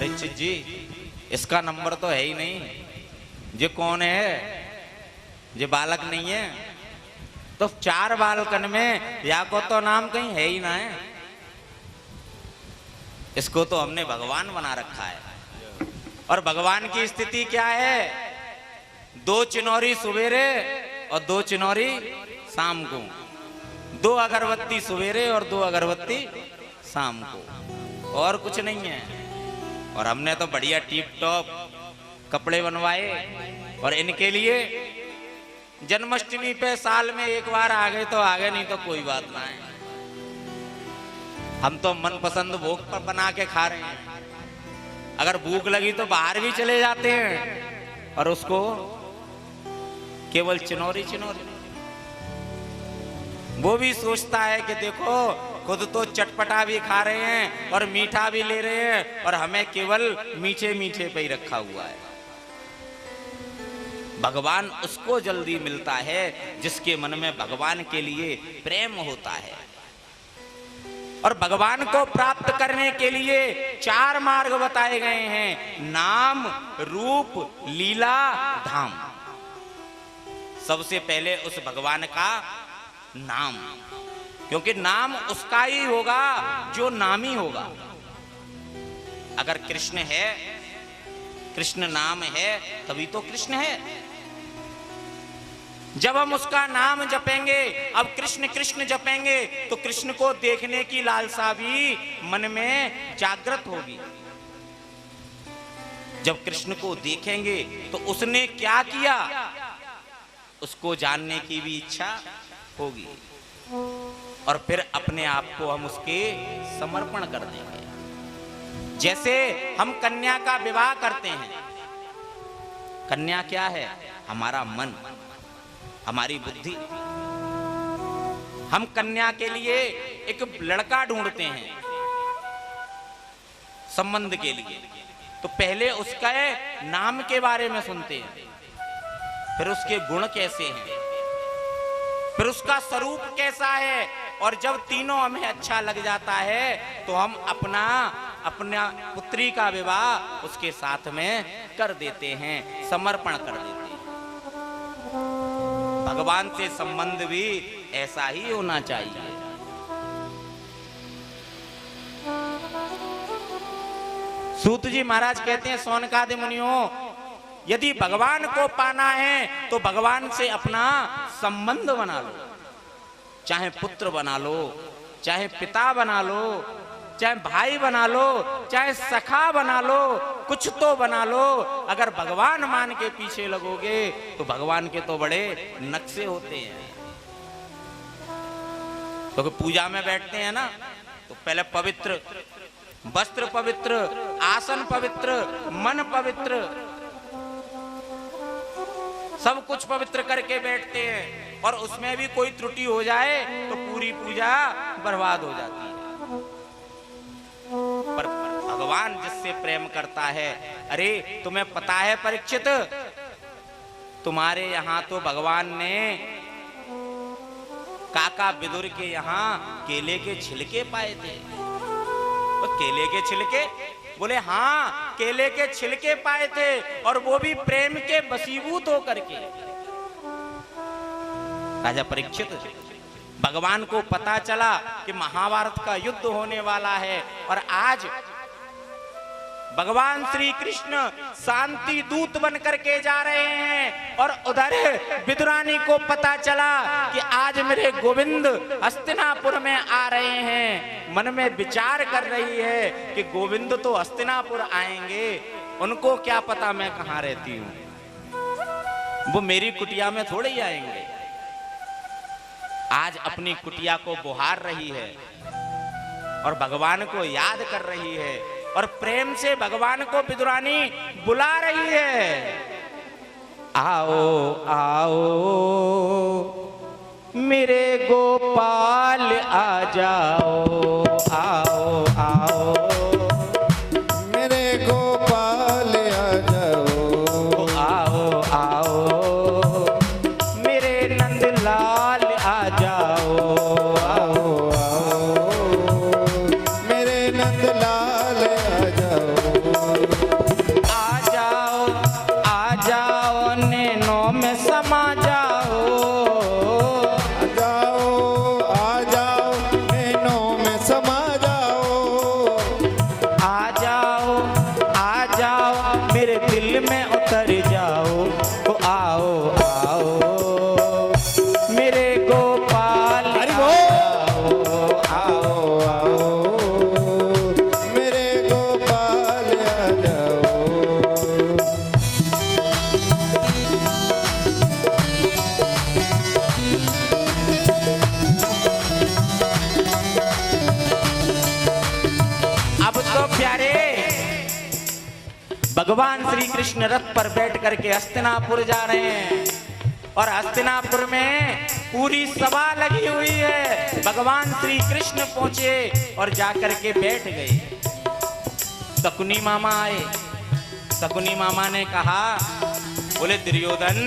परीक्षित जी इसका नंबर तो है ही नहीं, ये कौन है, ये बालक नहीं है। तो 4 बालकन में या को तो नाम कहीं है ही ना है, इसको तो हमने भगवान बना रखा है। और भगवान की स्थिति क्या है, 2 चिनौरी सवेरे और 2 चिनौरी शाम को, 2 अगरबत्ती सवेरे और 2 अगरबत्ती शाम को, और कुछ नहीं है। और हमने तो बढ़िया टिप टॉप कपड़े बनवाए, और इनके लिए जन्माष्टमी पे साल में 1 बार आ गए तो आ गए, नहीं तो कोई बात ना है। हम तो मनपसंद भोग पर बना के खा रहे हैं। अगर भूख लगी तो बाहर भी चले जाते हैं, और उसको केवल चिनौरी चिनौरी। वो भी सोचता है कि देखो खुद तो चटपटा भी खा रहे हैं और मीठा भी ले रहे हैं, और हमें केवल मीठे मीठे पे ही रखा हुआ है। भगवान उसको जल्दी मिलता है जिसके मन में भगवान के लिए प्रेम होता है। और भगवान को प्राप्त करने के लिए 4 मार्ग बताए गए हैं, नाम, रूप, लीला, धाम। सबसे पहले उस भगवान का नाम, क्योंकि नाम उसका ही होगा जो नामी होगा। अगर कृष्ण है, कृष्ण नाम है, तभी तो कृष्ण है। जब हम उसका नाम जपेंगे, अब कृष्ण कृष्ण जपेंगे, तो कृष्ण को देखने की लालसा भी मन में जागृत होगी। जब कृष्ण को देखेंगे तो उसने क्या किया, उसको जानने की भी इच्छा होगी, और फिर अपने आप को हम उसके समर्पण कर देंगे। जैसे हम कन्या का विवाह करते हैं, कन्या क्या है, हमारा मन, हमारी बुद्धि। हम कन्या के लिए एक लड़का ढूंढते हैं संबंध के लिए, तो पहले उसका नाम के बारे में सुनते हैं, फिर उसके गुण कैसे हैं, फिर उसका स्वरूप कैसा है, और जब तीनों हमें अच्छा लग जाता है तो हम अपना पुत्री का विवाह उसके साथ में कर देते हैं, समर्पण कर देते हैं। भगवान से संबंध भी ऐसा ही होना चाहिए। सूत जी महाराज कहते हैं, सौनकादि मुनियों, यदि भगवान को पाना है तो भगवान से अपना संबंध बना लो, चाहे पुत्र बना लो, चाहे पिता बना लो, चाहे भाई बना लो, चाहे सखा बना लो, कुछ तो बना लो। अगर भगवान मान के पीछे लगोगे तो भगवान के तो बड़े नक्शे होते हैं। तो पूजा में बैठते हैं ना, तो पहले पवित्र वस्त्र, पवित्र आसन, पवित्र मन, पवित्र सब कुछ पवित्र करके बैठते हैं, और उसमें भी कोई त्रुटि हो जाए तो पूरी पूजा बर्बाद हो जाती है। पर भगवान जिससे प्रेम करता है, अरे तुम्हें पता है परीक्षित, तुम्हारे यहां तो भगवान ने काका विदुर के यहां केले के छिलके पाए थे। तो केले के छिलके, बोले हाँ केले के छिलके पाए थे, और वो भी प्रेम के वशीभूत होकर के। राजा परीक्षित, भगवान को पता चला कि महाभारत का युद्ध होने वाला है, और आज भगवान श्री कृष्ण शांति दूत बन करके जा रहे हैं, और उधर विदुरानी को पता चला कि आज मेरे गोविंद हस्तिनापुर में आ रहे हैं। मन में विचार कर रही है कि गोविंद तो हस्तिनापुर आएंगे, उनको क्या पता मैं कहाँ रहती हूँ, वो मेरी कुटिया में थोड़े ही आएंगे। आज अपनी कुटिया को बुहार रही है और भगवान को याद कर रही है, और प्रेम से भगवान को विदुरानी बुला रही है, आओ आओ मेरे गोपाल आ जाओ, आओ आओ मेरे गोपाल आ जाओ, आओ आओ मेरे नंदलाल आ जाओ, आओ आओ मेरे नंदलाल आ जाओ। भगवान श्री कृष्ण रथ पर बैठ करके हस्तिनापुर जा रहे हैं और हस्तिनापुर में पूरी सभा लगी हुई है। भगवान श्री कृष्ण पहुंचे और जाकर के बैठ गए। शकुनी मामा आए। शकुनी मामा ने कहा, बोले दुर्योधन,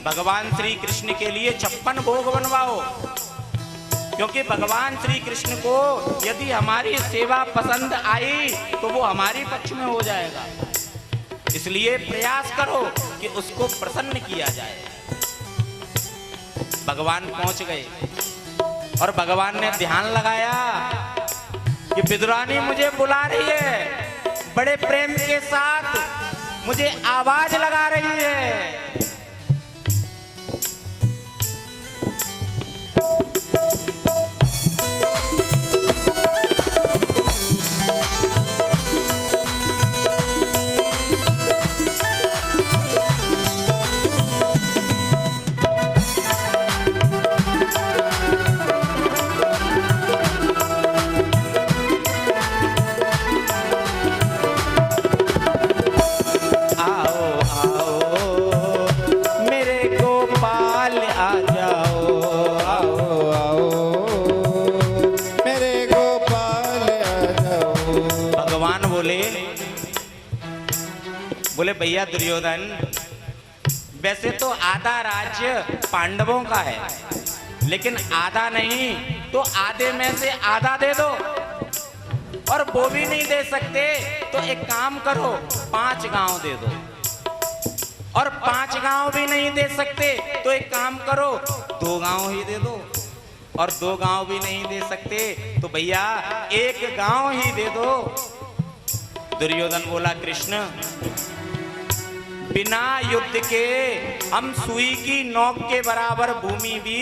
भगवान श्री कृष्ण के लिए 56 भोग बनवाओ, क्योंकि भगवान श्री कृष्ण को यदि हमारी सेवा पसंद आई तो वो हमारे पक्ष में हो जाएगा, इसलिए प्रयास करो कि उसको प्रसन्न किया जाए। भगवान पहुंच गए और भगवान ने ध्यान लगाया कि विदुरानी मुझे बुला रही है, बड़े प्रेम के साथ मुझे आवाज लगा रही है। बोले भैया दुर्योधन, वैसे तो आधा राज्य पांडवों का है, लेकिन आधा नहीं तो आधे में से आधा दे दो, और वो भी नहीं दे सकते तो एक काम करो, 5 गांव दे दो, और 5 गांव भी नहीं दे सकते तो एक काम करो, 2 गांव ही दे दो, और 2 गांव भी नहीं दे सकते तो भैया 1 गांव ही दे दो। दुर्योधन बोला, कृष्ण, बिना युद्ध के हम सुई की नोक के बराबर भूमि भी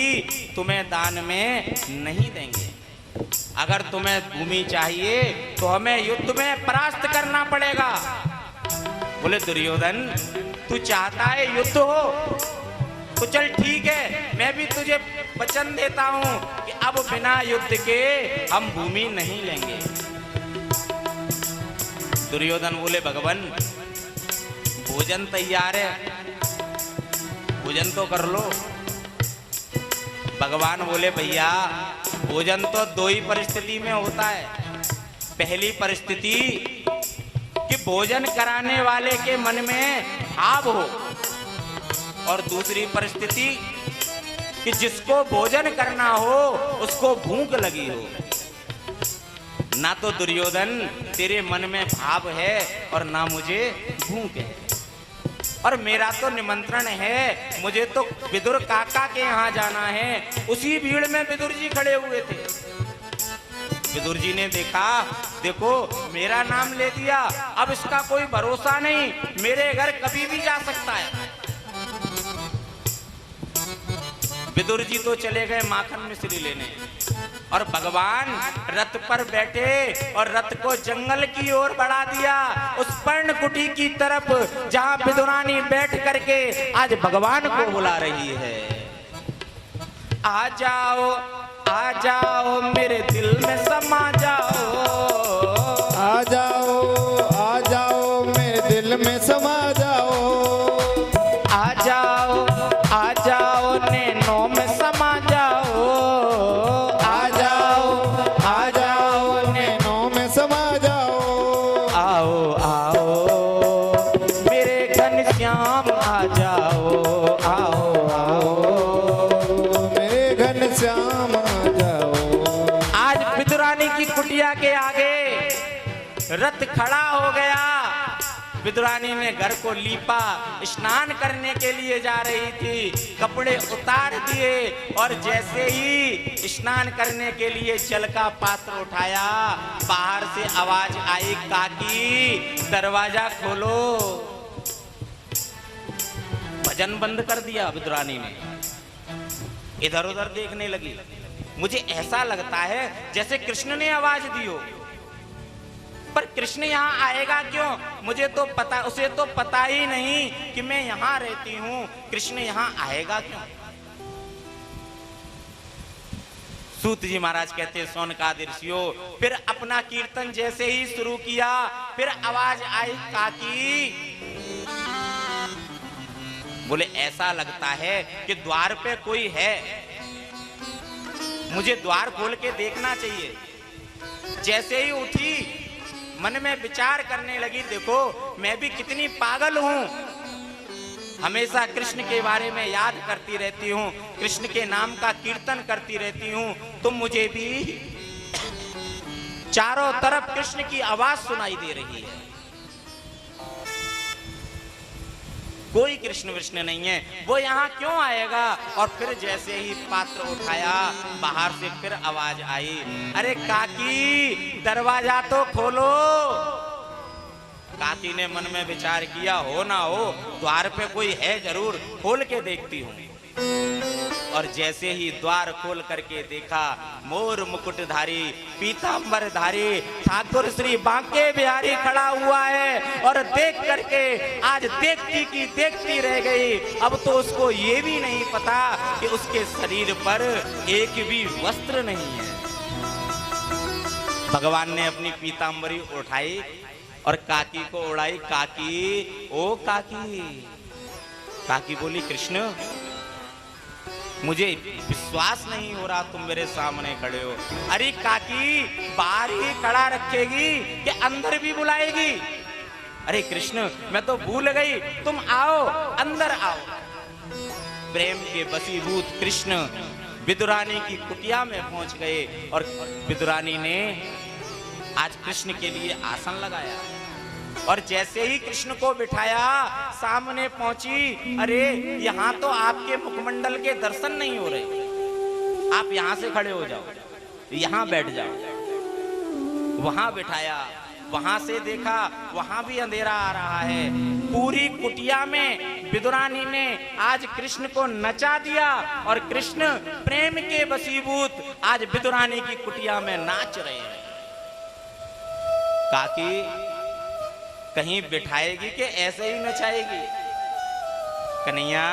तुम्हें दान में नहीं देंगे। अगर तुम्हें भूमि चाहिए तो हमें युद्ध में परास्त करना पड़ेगा। बोले दुर्योधन, तू चाहता है युद्ध हो तो चल ठीक है, मैं भी तुझे वचन देता हूं कि अब बिना युद्ध के हम भूमि नहीं लेंगे। दुर्योधन बोले, भगवान भोजन तैयार है, भोजन तो कर लो। भगवान बोले, भैया भोजन तो 2 ही परिस्थिति में होता है। पहली परिस्थिति कि भोजन कराने वाले के मन में भाव हो, और दूसरी परिस्थिति कि जिसको भोजन करना हो उसको भूख लगी हो। ना तो दुर्योधन तेरे मन में भाव है और ना मुझे भूख है, और मेरा तो निमंत्रण है, मुझे तो विदुर काका के यहाँ जाना है। उसी भीड़ में विदुर जी खड़े हुए थे। विदुर जी ने देखा, देखो मेरा नाम ले दिया, अब इसका कोई भरोसा नहीं, मेरे घर कभी भी जा सकता है। विदुर जी तो चले गए माखन मिश्री लेने, और भगवान रथ पर बैठे और रथ को जंगल की ओर बढ़ा दिया, उस पर्णकुटी की तरफ जहां विदुरानी बैठ करके आज भगवान को बुला रही है। आ जाओ मेरे दिल में समा जाओ, आ जाओ मेरे दिल में समा जाओ, आ जाओ नैनों में समा जाओ, आ जाओ नैनों में समा जाओ, आओ मेरे घनश्याम आ जाओ, आओ मेरे घनश्याम आ जाओ। आज विदुरानी की कुटिया के आगे रथ खड़ा हो गया। विदुरानी ने घर को लीपा, स्नान करने के लिए जा रही थी, कपड़े उतार दिए, और जैसे ही स्नान करने के लिए जल का पात्र उठाया, बाहर से आवाज आई, काकी दरवाजा खोलो। भजन बंद कर दिया विदुरानी ने, इधर उधर देखने लगी। मुझे ऐसा लगता है जैसे कृष्ण ने आवाज दी हो, पर कृष्ण यहाँ आएगा क्यों? मुझे तो पता, उसे तो पता ही नहीं कि मैं यहाँ रहती हूँ, कृष्ण यहाँ आएगा क्यों? सूत जी महाराज कहते हैं सोनकादि ऋषियों, फिर अपना कीर्तन जैसे ही शुरू किया, फिर आवाज आई काकी। बोले ऐसा लगता है कि द्वार पे कोई है, मुझे द्वार खोल के देखना चाहिए। जैसे ही उठी मन में विचार करने लगी, देखो मैं भी कितनी पागल हूं, हमेशा कृष्ण के बारे में याद करती रहती हूँ, कृष्ण के नाम का कीर्तन करती रहती हूँ, तो मुझे भी चारों तरफ कृष्ण की आवाज सुनाई दे रही है, कोई कृष्ण विष्णु नहीं है, वो यहाँ क्यों आएगा। और फिर जैसे ही पात्र उठाया, बाहर से फिर आवाज आई, अरे काकी दरवाजा तो खोलो। काकी ने मन में विचार किया, हो ना हो द्वार पे कोई है जरूर, खोल के देखती हूँ। और जैसे ही द्वार खोल करके देखा, मोर मुकुटधारी पीतांबरधारी ठाकुर श्री बांके बिहारी खड़ा हुआ है, और देख करके आज देखती की देखती रह गई। अब तो उसको ये भी नहीं पता कि उसके शरीर पर एक भी वस्त्र नहीं है। भगवान ने अपनी पीतांबरी उठाई और काकी को उड़ाई, काकी ओ काकी। काकी बोली, कृष्ण मुझे विश्वास नहीं हो रहा तुम मेरे सामने खड़े हो। अरे काकी बाहर ही खड़ा रखेगी कि अंदर भी बुलाएगी। अरे कृष्ण मैं तो भूल गई, तुम आओ अंदर आओ। प्रेम के वशीभूत कृष्ण विदुरानी की कुटिया में पहुंच गए, और विदुरानी ने आज कृष्ण के लिए आसन लगाया, और जैसे ही कृष्ण को बिठाया सामने पहुंची, अरे यहाँ तो आपके मुखमंडल के दर्शन नहीं हो रहे, आप यहाँ से खड़े हो जाओ, यहाँ बैठ जाओ। वहां बिठाया, वहां से देखा वहां भी अंधेरा आ रहा है। पूरी कुटिया में विदुरानी ने आज कृष्ण को नचा दिया, और कृष्ण प्रेम के वशीभूत आज विदुरानी की कुटिया में नाच रहे हैं। काकी कहीं बिठाएगी कि ऐसे ही नचाएगी। कन्हैया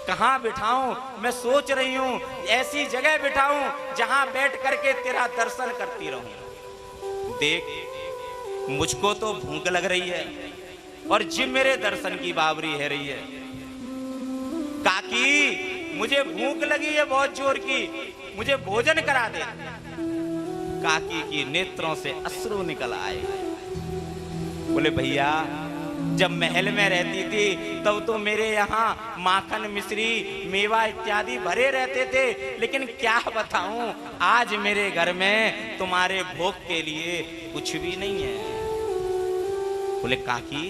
कहां बिठाऊं, मैं सोच रही हूं ऐसी जगह बिठाऊं जहां बैठ करके तेरा दर्शन करती रहूं। देख मुझको तो भूख लग रही है, और जिम मेरे दर्शन की बावरी है रही है। काकी मुझे भूख लगी है बहुत जोर की, मुझे भोजन करा दे। काकी की नेत्रों से अश्रु निकल आए। बोले भैया जब महल में रहती थी तब तो मेरे यहाँ माखन मिश्री मेवा इत्यादि भरे रहते थे, लेकिन क्या बताऊं आज मेरे घर में तुम्हारे भोग के लिए कुछ भी नहीं है। बोले काकी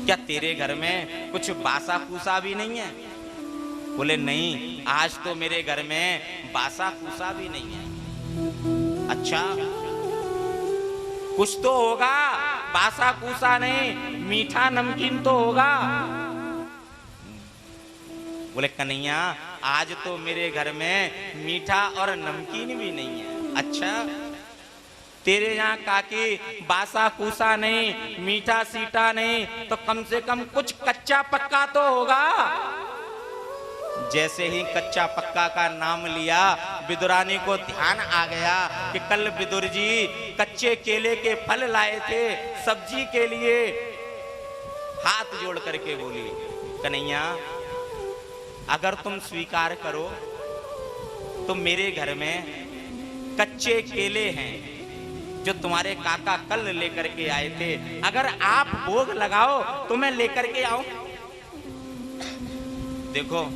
क्या तेरे घर में कुछ बासा कूसा भी नहीं है। बोले नहीं आज तो मेरे घर में बासा कूसा भी नहीं है। अच्छा कुछ तो होगा, बासा कूसा नहीं, मीठा नमकीन तो होगा। बोले कन्हैया आज तो मेरे घर में मीठा और नमकीन भी नहीं है। अच्छा तेरे यहाँ काकी बासा कूसा नहीं, मीठा सीटा नहीं, तो कम से कम कुछ कच्चा पक्का तो होगा। जैसे ही कच्चा पक्का का नाम लिया विदुरानी को ध्यान आ गया कि कल विदुर जी कच्चे केले के फल लाए थे सब्जी के लिए। हाथ जोड़ करके बोली कन्हैया अगर तुम स्वीकार करो तो मेरे घर में कच्चे केले हैं जो तुम्हारे काका कल लेकर के आए थे, अगर आप भोग लगाओ तो मैं लेकर के आऊं। देखो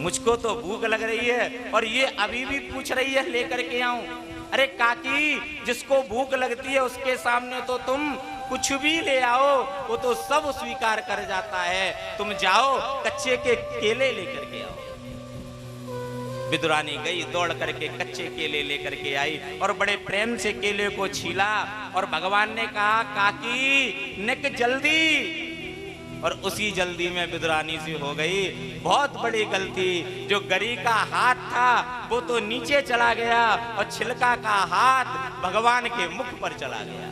मुझको तो भूख लग रही है और ये अभी भी पूछ रही है लेकर के आऊं। अरे काकी जिसको भूख लगती है उसके सामने तो तुम कुछ भी ले आओ वो तो सब स्वीकार कर जाता है। तुम जाओ कच्चे के केले लेकर के आओ। विदुरानी गई दौड़ करके कच्चे केले लेकर के आई और बड़े प्रेम से केले को छीला और भगवान ने कहा काकी निक जल्दी। और उसी जल्दी में विदुरानी से हो गई बहुत बड़ी गलती। जो गरी का हाथ था वो तो नीचे चला गया और छिलका का हाथ भगवान के मुख पर चला गया।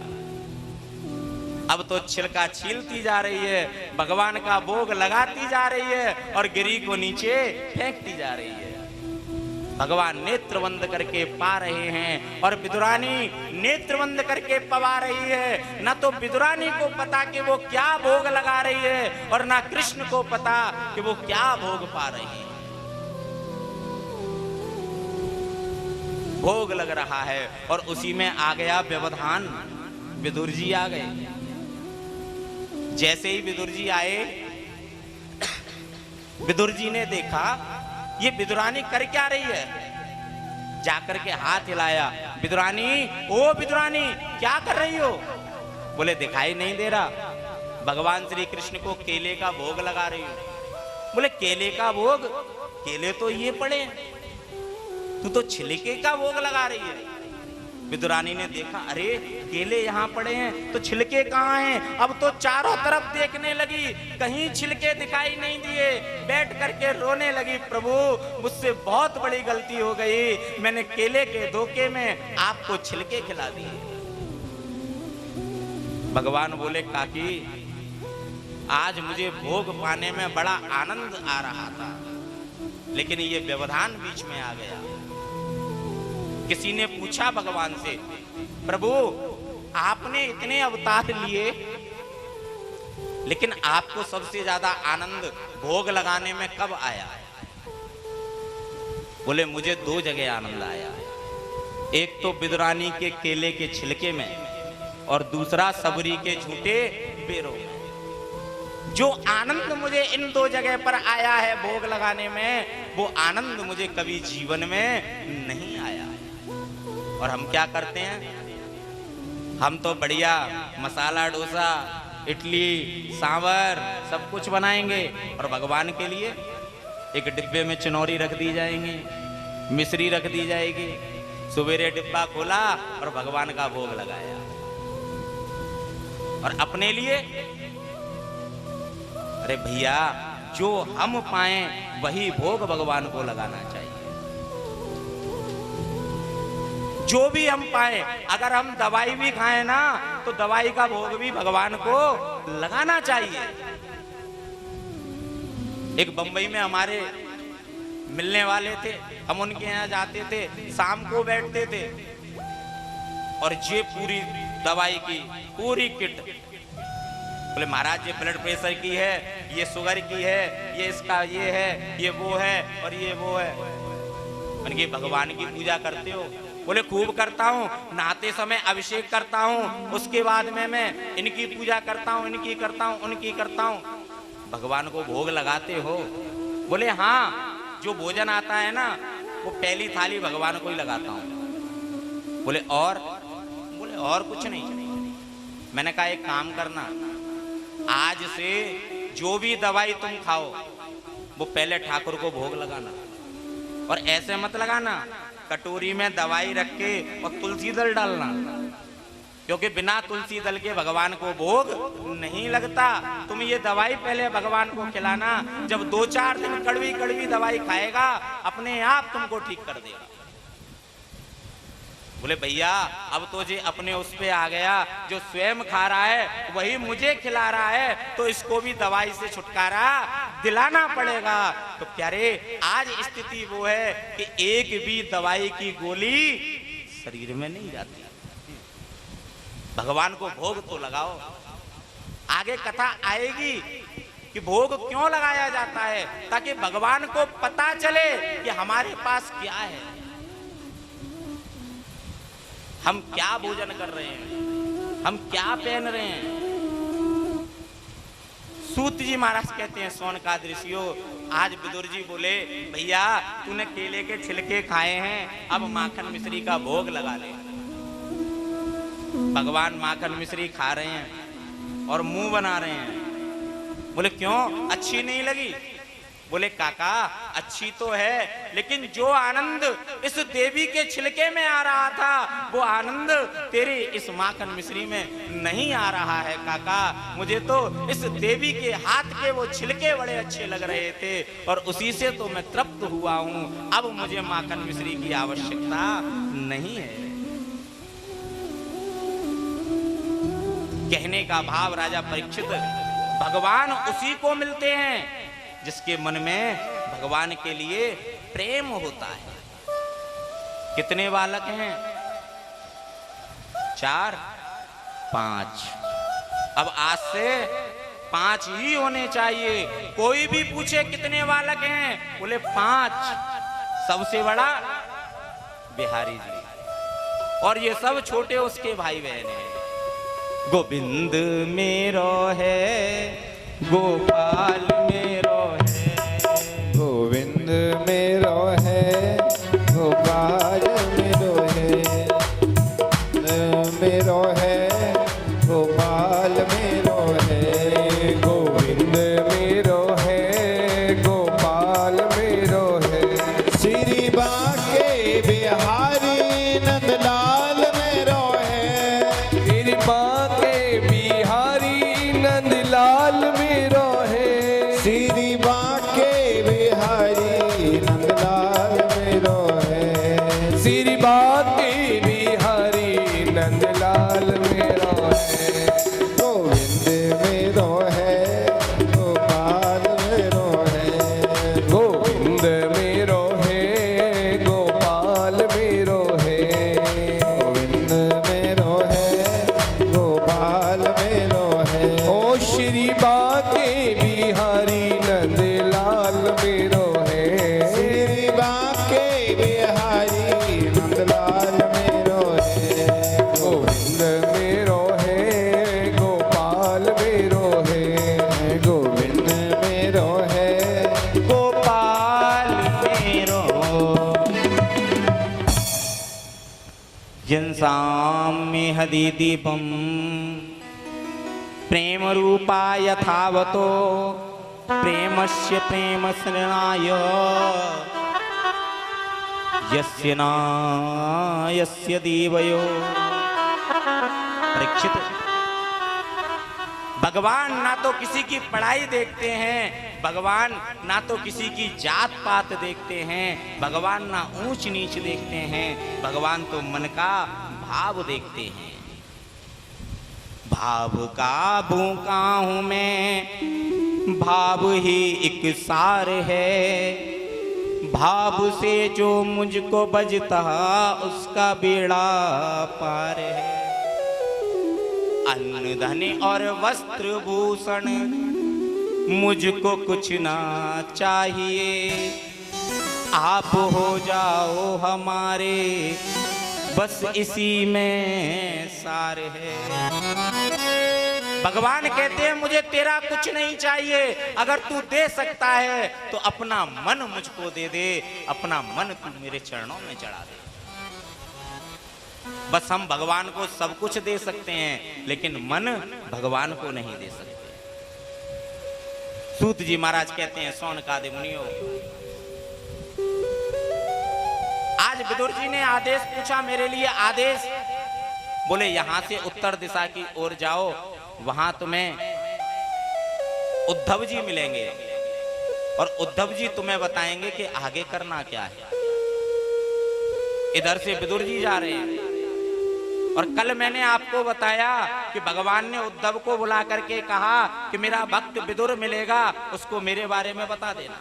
अब तो छिलका छीलती जा रही है, भगवान का भोग लगाती जा रही है और गिरी को नीचे फेंकती जा रही है। भगवान नेत्र बंद करके पा रहे हैं और विदुरानी नेत्र बंद करके पवा रही है। ना तो विदुरानी को पता कि वो क्या भोग लगा रही है और ना कृष्ण को पता कि वो क्या भोग पा रही है। भोग लग रहा है और उसी में आ गया व्यवधान। विदुर जी आ गए। जैसे ही विदुर जी आए, विदुर जी ने देखा ये विदुरानी कर क्या रही है। जाकर के हाथ हिलाया, विदुरानी, ओ विदुरानी क्या कर रही हो? बोले दिखाई नहीं दे रहा, भगवान श्री कृष्ण को केले का भोग लगा रही हो। बोले केले का भोग? केले तो ये पड़े हैं, तू तो छिलके का भोग लगा रही है। विदुरानी ने देखा, अरे केले यहाँ पड़े हैं तो छिलके कहाँ हैं? अब तो चारों तरफ देखने लगी, कहीं छिलके दिखाई नहीं दिए। बैठ करके रोने लगी, प्रभु मुझसे बहुत बड़ी गलती हो गई, मैंने केले के धोखे में आपको छिलके खिला दिए। भगवान बोले, काकी आज मुझे भोग पाने में बड़ा आनंद आ रहा था, लेकिन ये व्यवधान बीच में आ गया। किसी ने पूछा भगवान से, प्रभु आपने इतने अवतार लिए, लेकिन आपको सबसे ज्यादा आनंद भोग लगाने में कब आया? बोले मुझे दो जगह आनंद आया, एक तो विदुरानी के केले के छिलके में और दूसरा सबरी के झूठे पेड़ों में। जो आनंद मुझे इन दो जगह पर आया है भोग लगाने में, वो आनंद मुझे कभी जीवन में नहीं आया। और हम क्या करते हैं? हम तो बढ़िया मसाला डोसा, इडली, सांभर सब कुछ बनाएंगे और भगवान के लिए एक डिब्बे में चिनौरी रख दी जाएंगी, मिश्री रख दी जाएगी। सवेरे डिब्बा खोला और भगवान का भोग लगाया। और अपने लिए, अरे भैया जो हम पाएं वही भोग भगवान को लगाना चाहिए। जो भी हम पाए, अगर हम दवाई भी खाएं ना तो दवाई का भोग भी भगवान को लगाना चाहिए। एक बंबई में हमारे मिलने वाले थे, हम उनके यहाँ जाते थे, शाम को बैठते थे और ये पूरी दवाई की पूरी किट। बोले महाराज ये ब्लड प्रेशर की है, ये शुगर की है, ये इसका ये है, ये वो है और ये वो है। उनकी भगवान की पूजा करते हो? बोले खूब करता हूँ, नहाते समय अभिषेक करता हूँ, उसके बाद में मैं इनकी पूजा करता हूँ, इनकी करता हूँ, उनकी करता हूँ। भगवान को भोग लगाते हो? बोले हाँ, जो भोजन आता है ना वो पहली थाली भगवान को ही लगाता हूँ। बोले और? बोले और कुछ नहीं। मैंने कहा एक काम करना, आज से जो भी दवाई तुम खाओ वो पहले ठाकुर को भोग लगाना। और ऐसे मत लगाना कटोरी में दवाई रख के और तुलसी दल डालना, क्योंकि बिना तुलसी दल के भगवान को भोग नहीं लगता। तुम ये दवाई पहले भगवान को खिलाना, जब 2-4 दिन कड़वी कड़वी दवाई खाएगा अपने आप तुमको ठीक कर देगा। बोले भैया अब तो जी अपने उस पे आ गया, जो स्वयं खा रहा है वही मुझे खिला रहा है, तो इसको भी दवाई से छुटकारा दिलाना पड़ेगा। तो क्या रे, आज स्थिति वो है कि एक भी दवाई की गोली शरीर में नहीं जाती। भगवान को भोग तो लगाओ। आगे कथा आएगी कि भोग क्यों लगाया जाता है, ताकि भगवान को पता चले कि हमारे पास क्या है, हम क्या भोजन कर रहे हैं, हम क्या पहन रहे हैं। सूत जी महाराज कहते हैं, सोन का दृश्यो, आज विदुर जी बोले भैया तूने केले के छिलके खाए हैं, अब माखन मिश्री का भोग लगा ले। भगवान माखन मिश्री खा रहे हैं और मुंह बना रहे हैं। बोले क्यों, अच्छी नहीं लगी? बोले काका अच्छी तो है, लेकिन जो आनंद इस देवी के छिलके में आ रहा था वो आनंद तेरी इस माखन मिश्री में नहीं आ रहा है काका। मुझे तो इस देवी के हाथ के वो छिलके बड़े अच्छे लग रहे थे और उसी से तो मैं तृप्त हुआ हूं, अब मुझे माखन मिश्री की आवश्यकता नहीं है। कहने का भाव राजा परीक्षित, भगवान उसी को मिलते हैं जिसके मन में भगवान के लिए प्रेम होता है। कितने बालक हैं? 4, 5। अब आज से 5 ही होने चाहिए। कोई भी पूछे कितने बालक हैं, बोले 5। सबसे बड़ा बिहारी जी, और ये सब छोटे उसके भाई बहन हैं। गोविंद मेरो है, गोपाल मेरो है, गोविंद मेरो है, गोपाल मेरो है, मेरो है, गोपाल मेरो है, गोविंद मेरो है, गोपाल मेरो है। श्री बांके बिहारी नंदलाल मेरो है, कृपा के बिहारी नंदलाल मेरो है। श्री बांके बिहारी नंदलाल मेरो है, श्री बाके बिहारी नंदलाल मेरो है। गोविंद मेरो है, गोपाल मेरो है, गोविंद मेरो है, गोपाल मेरो है। गोविंद मेरो है, गोपाल मेरो है, ओ श्री बाके बिहारी नंदलाल मेरो है। श्री बांके बिहारी नंदलाल मेरो है, गोविंद मेरो है, गोपाल मेरो है। गोविंद मेरो है, गोपाल मेरो। यंसाम्य हदि दीपम प्रेम रूपा यथावतो प्रेमस्य प्रेम स्नाय यस्य ना यस्य दीवयो। परीक्षित, भगवान ना तो किसी की पढ़ाई देखते हैं, भगवान ना तो किसी की जात पात देखते हैं, भगवान ना ऊंच नीच देखते हैं, भगवान तो मन का भाव देखते हैं। भाव का भूखा हूं मैं, भाव ही एक सार है, भाव से जो मुझको बजता उसका बेड़ा पार है। अन्न धन और वस्त्र भूषण मुझको कुछ ना चाहिए, आप हो जाओ हमारे बस इसी में सार है। भगवान कहते हैं मुझे तेरा कुछ नहीं चाहिए, अगर तू दे सकता है तो अपना मन मुझको दे दे, अपना मन तू मेरे चरणों में चढ़ा दे। बस हम भगवान को सब कुछ दे सकते हैं, लेकिन मन भगवान को नहीं दे सकते। सूत जी महाराज कहते हैं, सौनकादि मुनियों, आज विदुर जी ने आदेश पूछा मेरे लिए, आदेश बोले यहां से उत्तर दिशा की ओर जाओ, वहां तुम्हें उद्धव जी मिलेंगे और उद्धव जी तुम्हें बताएंगे कि आगे करना क्या है। इधर से विदुर जी जा रहे हैं, और कल मैंने आपको बताया कि भगवान ने उद्धव को बुला करके कहा कि मेरा भक्त विदुर मिलेगा, उसको मेरे बारे में बता देना।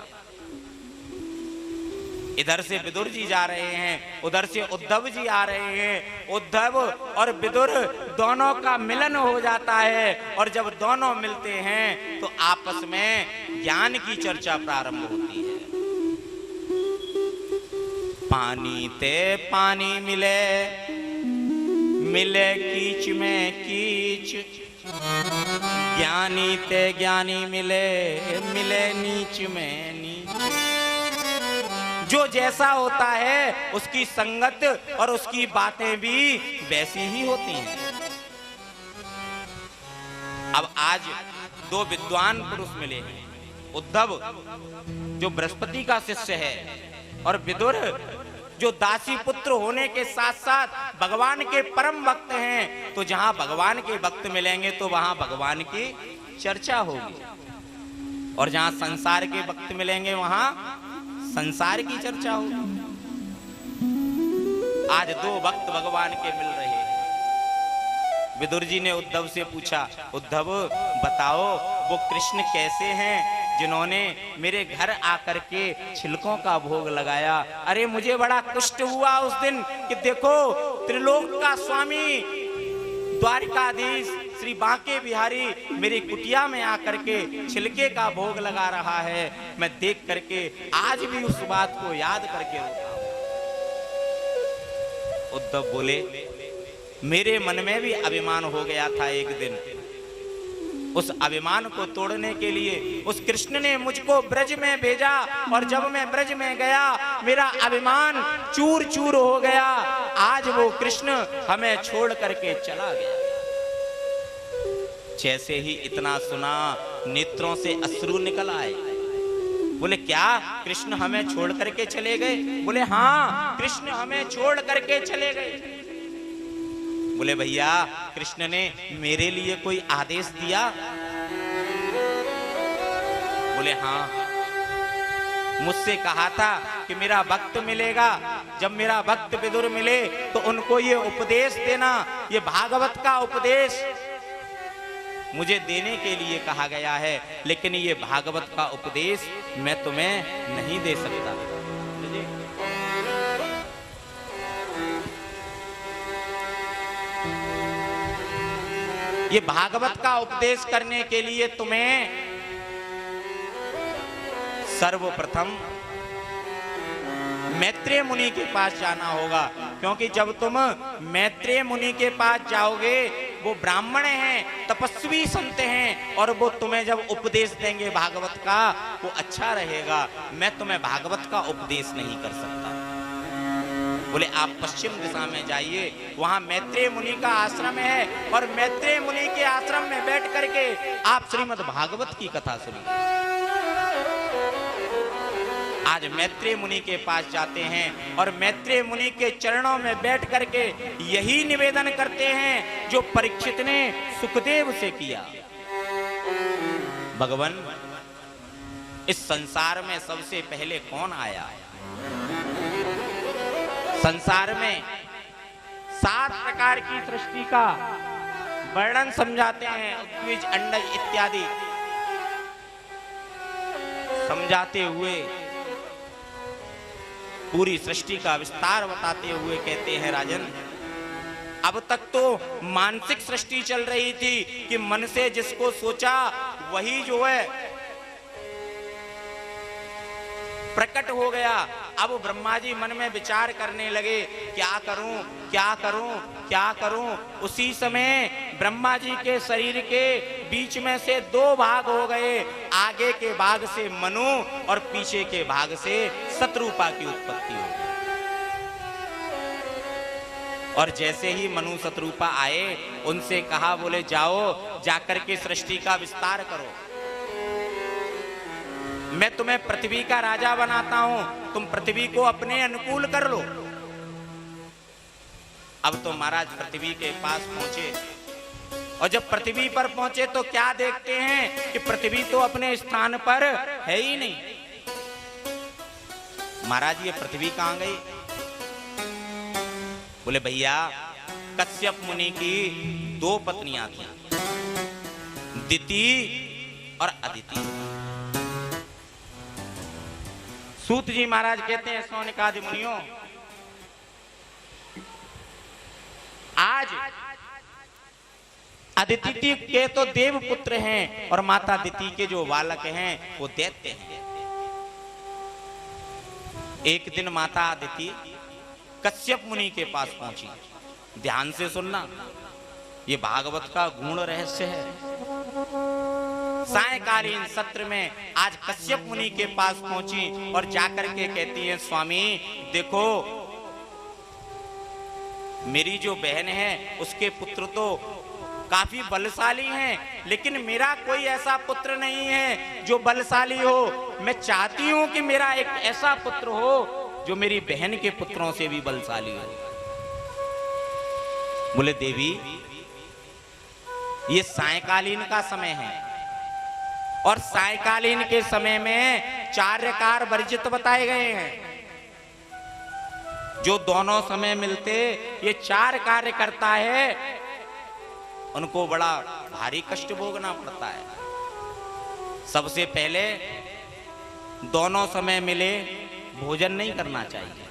इधर से विदुर जी जा रहे हैं, उधर से उद्धव जी आ रहे हैं। उद्धव और विदुर दोनों का मिलन हो जाता है, और जब दोनों मिलते हैं तो आपस में ज्ञान की चर्चा प्रारंभ होती है। पानी ते पानी मिले, मिले कीच में कीच, ज्ञानी ते ज्ञानी मिले, मिले नीच में नीच। जो जैसा होता है उसकी संगत और उसकी बातें भी वैसी ही होती हैं। अब आज दो विद्वान पुरुष मिले हैं, उद्धव जो बृहस्पति का शिष्य है, और विदुर जो दासी पुत्र होने के साथ साथ भगवान के परम भक्त हैं। तो जहां भगवान के भक्त मिलेंगे तो वहां भगवान की चर्चा होगी, और जहां संसार के भक्त मिलेंगे वहां संसार की चर्चा होगी। आज दो भक्त भगवान के मिल रहे हैं, विदुर जी ने उद्धव से पूछा, उद्धव बताओ वो कृष्ण कैसे हैं जिन्होंने मेरे घर आकर के छिलकों का भोग लगाया। अरे मुझे बड़ा कष्ट हुआ उस दिन कि देखो त्रिलोक का स्वामी द्वारिकाधीश श्री बांके बिहारी मेरी कुटिया में आकर के छिलके का भोग लगा रहा है। मैं देख करके आज भी उस बात को याद करके रोता हूं। उद्धव बोले, मेरे मन में भी अभिमान हो गया था एक दिन। उस अभिमान को तोड़ने के लिए उस कृष्ण ने मुझको ब्रज में भेजा और जब मैं ब्रज में गया मेरा अभिमान चूर चूर हो गया। आज वो कृष्ण हमें छोड़ करके चला गया। जैसे ही इतना सुना नेत्रों से अश्रु निकल आए। बोले क्या कृष्ण हमें छोड़ करके चले गए? बोले हाँ कृष्ण हमें छोड़ करके चले गए। बोले भैया कृष्ण ने मेरे लिए कोई आदेश दिया? बोले हाँ, मुझसे कहा था कि मेरा भक्त मिलेगा, जब मेरा भक्त विदुर मिले तो उनको ये उपदेश देना, ये भागवत का उपदेश मुझे देने के लिए कहा गया है, लेकिन ये भागवत का उपदेश मैं तुम्हें नहीं दे सकता। ये भागवत का उपदेश करने के लिए तुम्हें सर्वप्रथम मैत्रेय मुनि के पास जाना होगा, क्योंकि जब तुम मैत्रेय मुनि के पास जाओगे वो ब्राह्मण हैं, तपस्वी संत हैं और वो तुम्हें जब उपदेश देंगे भागवत का वो अच्छा रहेगा। मैं तुम्हें भागवत का उपदेश नहीं कर सकता। बोले आप पश्चिम दिशा में जाइए, वहां मैत्रेय मुनि का आश्रम है और मैत्रेय मुनि के आश्रम में बैठ करके आप श्रीमद् भागवत की कथा सुनिए। आज मैत्रेय मुनि के पास जाते हैं और मैत्रेय मुनि के चरणों में बैठ करके यही निवेदन करते हैं जो परीक्षित ने सुखदेव से किया। भगवान, इस संसार में सबसे पहले कौन आया? संसार में 7 प्रकार की सृष्टि का वर्णन समझाते हैं। उद्भिज, अंडज इत्यादि समझाते हुए पूरी सृष्टि का विस्तार बताते हुए कहते हैं, राजन अब तक तो मानसिक सृष्टि चल रही थी कि मन से जिसको सोचा वही जो है प्रकट हो गया। अब ब्रह्मा जी मन में विचार करने लगे, क्या करूं क्या करूं क्या करूं। उसी समय ब्रह्मा जी के शरीर के बीच में से 2 भाग हो गए। आगे के भाग से मनु और पीछे के भाग से शत्रुपा की उत्पत्ति हो गई। और जैसे ही मनु शत्रुपा आए उनसे कहा, बोले जाओ जाकर के सृष्टि का विस्तार करो, मैं तुम्हें पृथ्वी का राजा बनाता हूं, तुम पृथ्वी को अपने अनुकूल कर लो। अब तो महाराज पृथ्वी के पास पहुंचे और जब पृथ्वी पर पहुंचे तो क्या देखते हैं कि पृथ्वी तो अपने स्थान पर है ही नहीं। महाराज ये पृथ्वी कहां गई? बोले भैया कश्यप मुनि की 2 पत्नियां थी, दिति और अदिति। सूत जी महाराज कहते हैं, सौनिकादि मुनियों, आज अदिति के तो देव पुत्र हैं और माता दिति के जो बालक हैं वो दैत्य हैं। एक दिन माता अदिति कश्यप मुनि के पास पहुंची। ध्यान से सुनना, ये भागवत का गूढ़ रहस्य है। सायकालीन सत्र में आज कश्यप मुनि के पास पहुंची और जाकर के कहती है, स्वामी देखो मेरी जो बहन है उसके पुत्र तो काफी बलशाली हैं, लेकिन मेरा कोई ऐसा पुत्र नहीं है जो बलशाली हो। मैं चाहती हूं कि मेरा एक ऐसा पुत्र हो जो मेरी बहन के पुत्रों से भी बलशाली हो। बोले देवी ये सायकालीन का समय है और सायकालीन के समय में 4 कार्य वर्जित बताए गए हैं। जो दोनों समय मिलते ये 4 कार्य करता है उनको बड़ा भारी कष्ट भोगना पड़ता है। सबसे पहले दोनों समय मिले भोजन नहीं करना चाहिए।